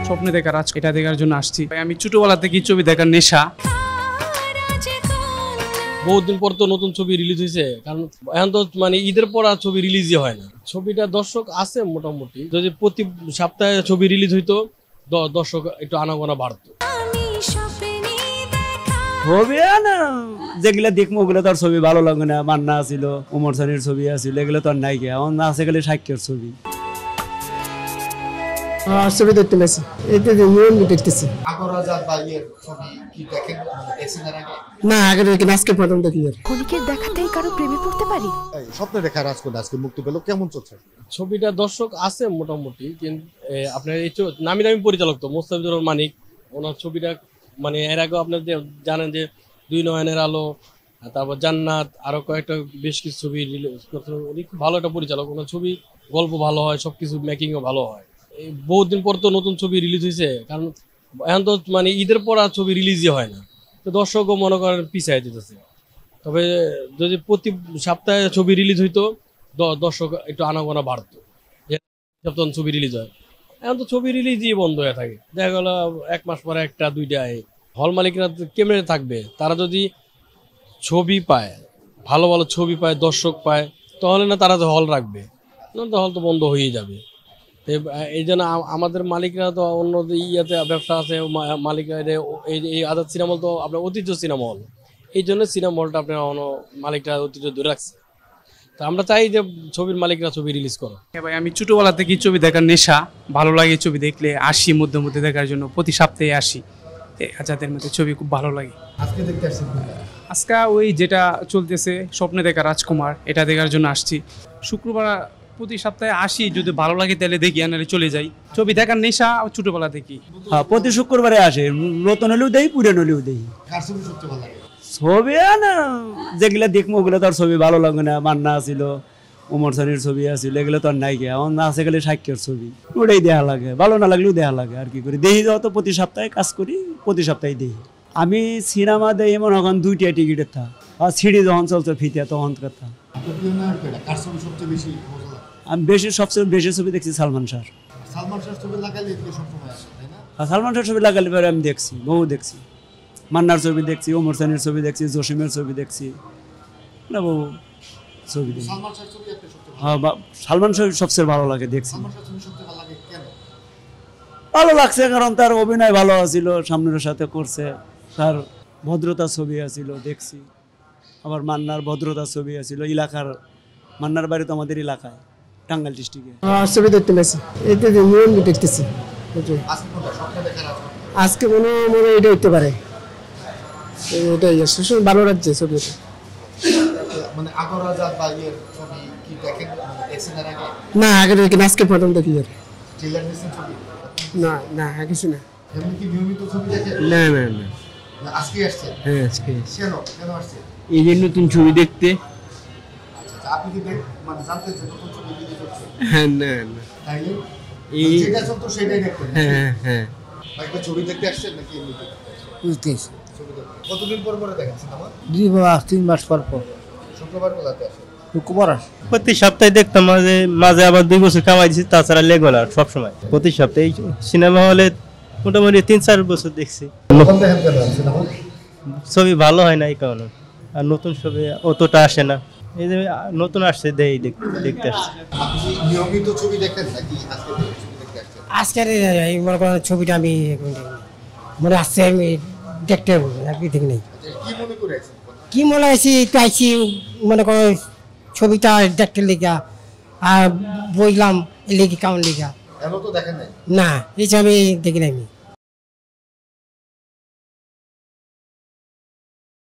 স্বপ্ন দেখার আজ এটা দেখার জন্য আসছি। আমি ছোটবেলা থেকে ছবি দেখার নেশা। বহুদিন পর তো নতুন ছবি রিলিজ হয়েছে, কারণ এখন তো মানে ঈদের পর আর ছবি রিলিজই হয় না। ছবিটা দর্শক আছে মোটামুটি, যদি প্রতি সপ্তাহে ছবি রিলিজ হইতো দর্শক একটু আনাগোনা বাড়তো। ছবি না যেগুলা দেখবো ওগুলো তো আর ছবি ভালো লাগে না। মান্না ছিল, ওমর সানির ছবি আছিল, এগুলো তো আর নাই। এখন আছে গেলে সাক্ষের ছবি। ছবি দেখতে গেছি, এতে দেখতেছি না আগে দেখি আজকে প্রথম দেখি। ক্ষণিকের দেখাতেই কারো প্রেমে পড়তে পারি। স্বপ্ন দেখা রাজকন্যা আজকে মুক্তি পেল, কেমন চলছে ছবিটা? দর্শক আছে মোটামুটি, কিন্তু আপনার এই নামি দামি পরিচালক তো মোস্তাফিজুর রহমান মানিক, ওনার ছবিটা মানে এর আগে আপনার জানেন যে দুই নয়নের আলো, তারপর জান্নাত, আরো কয়েকটা বেশ কিছু ছবি রিলিজ করতে। উনি খুব ভালো একটা পরিচালক, ওনার ছবি গল্প ভালো হয়, সবকিছু মেকিংও ভালো হয়। এই বহুদিন পর তো নতুন ছবি রিলিজ হয়েছে, কারণ এখন তো মানে ঈদের পর আর ছবি রিলিজই হয় না। তো দর্শকও মনে করেন পিছিয়ে দিতেছে। তবে যদি প্রতি সপ্তাহে ছবি রিলিজ হইতো দর্শক একটু আনাগোনা বাড়তো, সপ্তাহ ছবি রিলিজ হয়। এখন তো ছবি রিলিজই বন্ধ হয়ে থাকে, দেখা গেল এক মাস পরে একটা দুইটা। হল মালিকরা কেমনে থাকবে? তারা যদি ছবি পায়, ভালো ভালো ছবি পায়, দর্শক পায়, তাহলে না তারা তো হল রাখবে, না হল তো বন্ধ হয়ে যাবে। এই জন্য আমাদের মালিকরা তো অন্য ইয়াতে ব্যবসা আছে, মালিকরা এই আজাদ সিনেমা হল তো আপনার ঐতিহ্য সিনেমা হল, এই জন্য সিনেমা হলটা আপনার মালিকরা ঐতিহ্য ধরে রাখছে। তা আমরা চাই যে ছবির মালিকরা ছবি রিলিজ করো। হ্যাঁ ভাই, আমি ছোটবেলা থেকে ছবি দেখার নেশা, ভালো লাগে ছবি দেখলে আসি, মধ্যে মধ্যে দেখার জন্য প্রতি সপ্তাহে আসি। আজাদের মধ্যে ছবি খুব ভালো লাগে। আজকে দেখতে আসছেন? আজকে ওই যেটা চলতেছে স্বপ্ন দেখা রাজকুমার, এটা দেখার জন্য আসছি। শুক্রবার প্রতি সপ্তাহে আসি, যদি ভালো লাগে তাহলে দেখি, আনারে চলে যাই। ছবি দেখার নেশা ছোটবেলা থেকে। হ্যাঁ, প্রতি শুক্রবারে আসে। নতুন হলেও দেই, পুরান হলেও দেই। কার ছবি সবচেয়ে ভালো লাগে? ছবি না যেগুলা দেখবো ওগুলো তো আর ছবি ভালো লাগে না। মান্না ছিল, ওমর সানির ছবি আছিল, এগুলো তো আর নাই। এখন আছে গেলে সাক্ষের ছবি, ওটাই দেখা লাগে। ভালো না লাগলেও দেখা লাগে। আর কি করি, দেখি যাও তো প্রতি সপ্তাহে কাজ করি, প্রতি সপ্তাহে দেখি। আমি সিনেমা দেই এমন এখন 2টা টিকিটের থা, আর সিডি যখন চলছে ফিতে তখন কথা। আমি সবচেয়ে বেশি ছবি দেখছি সালমান শাহ। সালমান শাহ ছবি লাগালে সবসময় আসে, তাই না? সালমান শাহ ছবি লাগালে পরে আমি দেখছি, বহু দেখছি। মান্নার ছবি দেখছি, ওমর সানির ছবি দেখছি, জসিমের ছবি দেখছি, না বহু ছবি দেখছি। হ্যাঁ, সালমান শাহ সবচেয়ে ভালো লাগে, দেখছি। ভালো লাগছে কারণ তার অভিনয় ভালো আছিল, সামনের সাথে করছে, তার ভদ্রতা ছবি আছিল, দেখছি। আবার মান্নার ভদ্রতা ছবি আছিল, এলাকার। মান্নার বাড়ি তো আমাদের এলাকায়, টাঙ্গাইল ডিস্ট্রিক্টে। ছবি দেখতে গেছি, এতে দেখতেছি। আজকে মনে এটা হইতে পারে, এটাই ভালো লাগছে ছবিটা। মানে আগরাজাত বাইয়ের ছবি কি দেখেন? দেখছেন এর আগে? না আগে দেখি, আজকে প্রথম দেখি। ট্রেলার দেখছেন ছবি? না না কিছু না। এমনি কি নিয়মিত ছবি দেখেন? না না না, আজকে আসছেন? হ্যাঁ আজকে। কেন আসছেন? এই যে নতুন ছবি দেখতে। আচ্ছা, আপনি কি মানে জানতেন যে নতুন ছবি রিলিজ হচ্ছে? হ্যাঁ না না, তাইলে এই যেটা চলতো সেটাই দেখতেন? হ্যাঁ হ্যাঁ। ভাই ছবি দেখতে আসছেন নাকি এমনি দেখতে? বুঝতেছি। ছবি দেখতে কতদিন পর দেখেন সিনেমা? 3 মাস পর। শুক্রবার কোথাতে আসে? শুক্রবার প্রতি সপ্তাহে দেখতাম, মাঝে মাঝে আবার 2 বছর কামাই দিচ্ছি, তাছাড়া লেগুলার সবসময় প্রতি সপ্তাহে সিনেমা হলে মোটামুটি 3-4 বছর দেখছি। ছবি ভালো হয় না এই কারণে, আর নতুন ছবি অতটা আসে না। এই যে নতুন আসছে দেখতে আসছে। নিয়মিত ছবি দেখেন নাকি আজকে ছবি দেখতে আসছেন? আজকের মনে করেন ছবিটা আমি মনে আসছে, আমি দেখতে দেখি নেই। কি মনে করে আছেন? কি মনে হয়েছে একটু আইসি, মনে করো ছবিটা দেখতে লেগা আর বইলাম লেগে কেমন লেগা। এমন তো দেখেন নাই? না, এই আমি দেখি নাই।